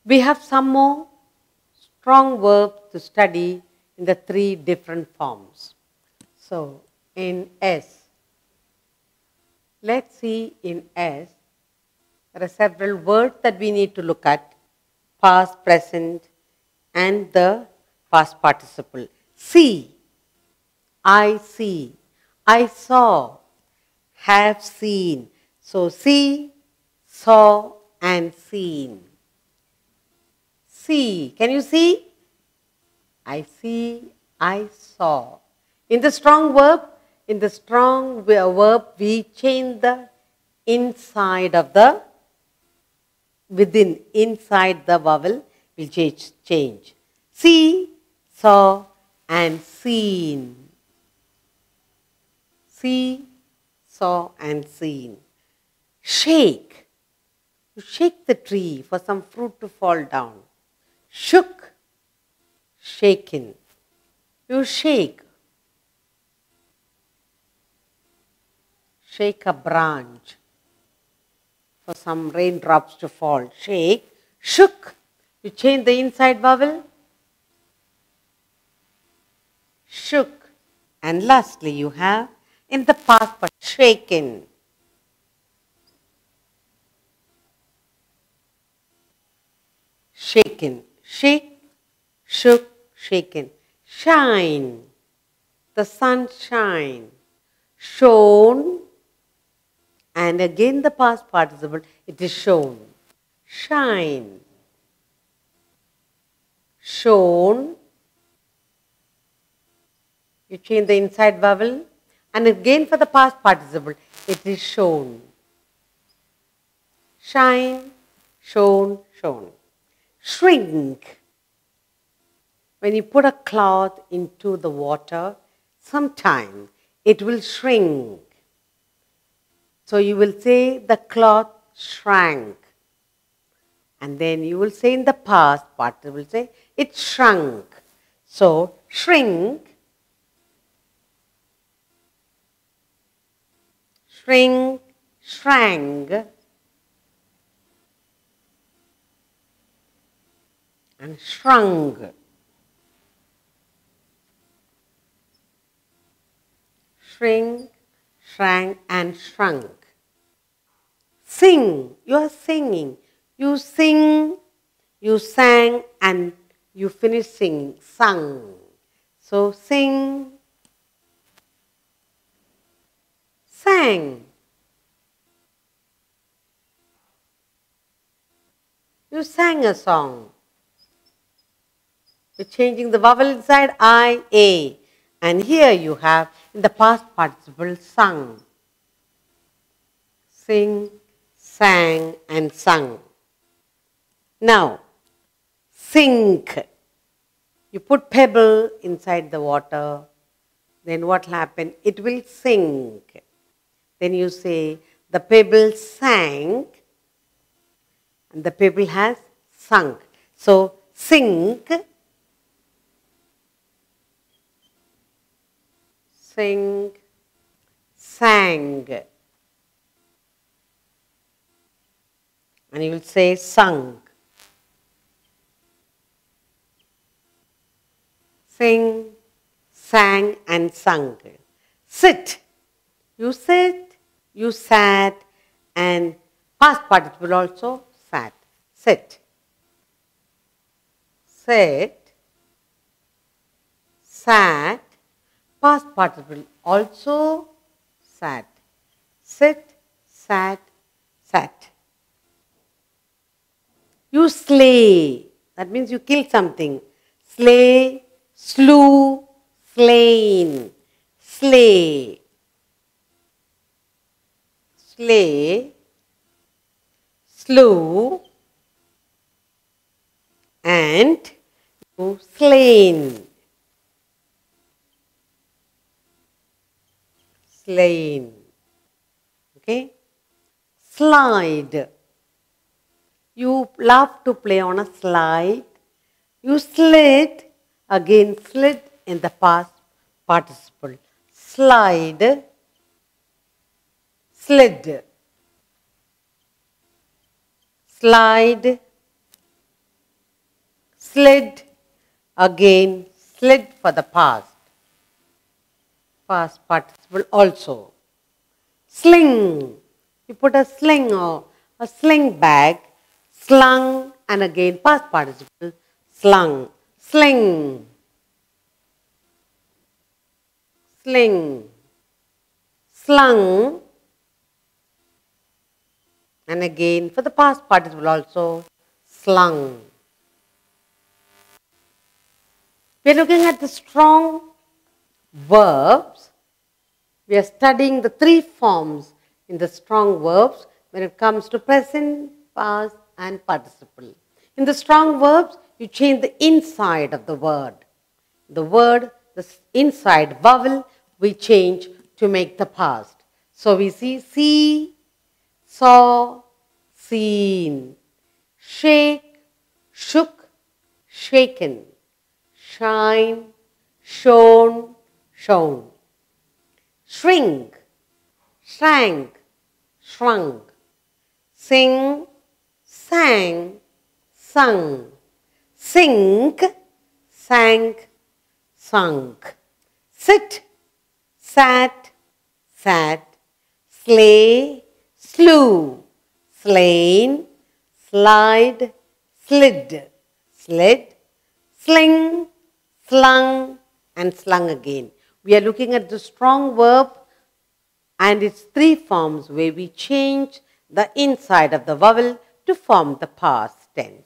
We have some more strong verbs to study in the three different forms. So, in S, let's see in S, there are several words that we need to look at: past, present, and the past participle. See, I see, I saw, have seen. So, see, saw, and seen. See, can you see? I see, I saw. In the strong verb, we change the inside of the, inside the vowel, will change. See, saw, and seen. See, saw, and seen. Shake. You shake the tree for some fruit to fall down. Shook, shaken. You shake. Shake a branch for some raindrops to fall. Shake. Shook. You change the inside vowel. Shook. And lastly, you have in the past but shaken. Shaken. Shake, shook, shaken. Shine. The sun shine. Shone. And again the past participle, it is shown. Shine. Shown. You change the inside vowel. And again for the past participle, it is shown. Shine, shown, shown. Shrink. When you put a cloth into the water, sometime it will shrink. So you will say the cloth shrank. And then you will say in the past participle, will say it shrunk. So shrink, shrink, shrank, and shrunk. Shrink, shrank, and shrunk. Sing, you are singing. You sing, you sang, and you finish singing, sung. So sing, sang. You sang a song. You're changing the vowel inside I, A. And here you have in the past participle sung. Sing, sang, and sung. Now, sink. You put pebble inside the water. Then what will happen? It will sink. Then you say the pebble sank and the pebble has sunk. So, sink, sink, sang. And you will say sung. Sing, sang, and sung. Sit. You sit, you sat, and past participle also sat. Sit. Sit, sat, past participle also sat. Sit, sat, sat. You slay. That means you kill something. Slay, slew, slain. Slay. Slay, slew, and slain. Slain. Okay? Slide. You love to play on a slide. You slid, again slid in the past participle. Slide, slid. Slide, slid, again, slid for the past. Past participle also. Sling. You put a sling or a sling bag, slung, and again past participle, slung. Sling. Sling. Slung. And again for the past participle also, slung. We are looking at the strong verbs. We are studying the three forms in the strong verbs when it comes to present, past, and participle. In the strong verbs, you change the inside of the word. The word, the inside vowel, we change to make the past. So we see, saw, seen, shake, shook, shaken, shine, shone, shown, shrink, shrank, shrunk, sing, sang, sung, sink, sank, sunk, sit, sat, sat, slay, slew, slain, slide, slid, slid, sling, slung, and slung again. We are looking at the strong verb and its three forms where we change the inside of the vowel to form the past tense.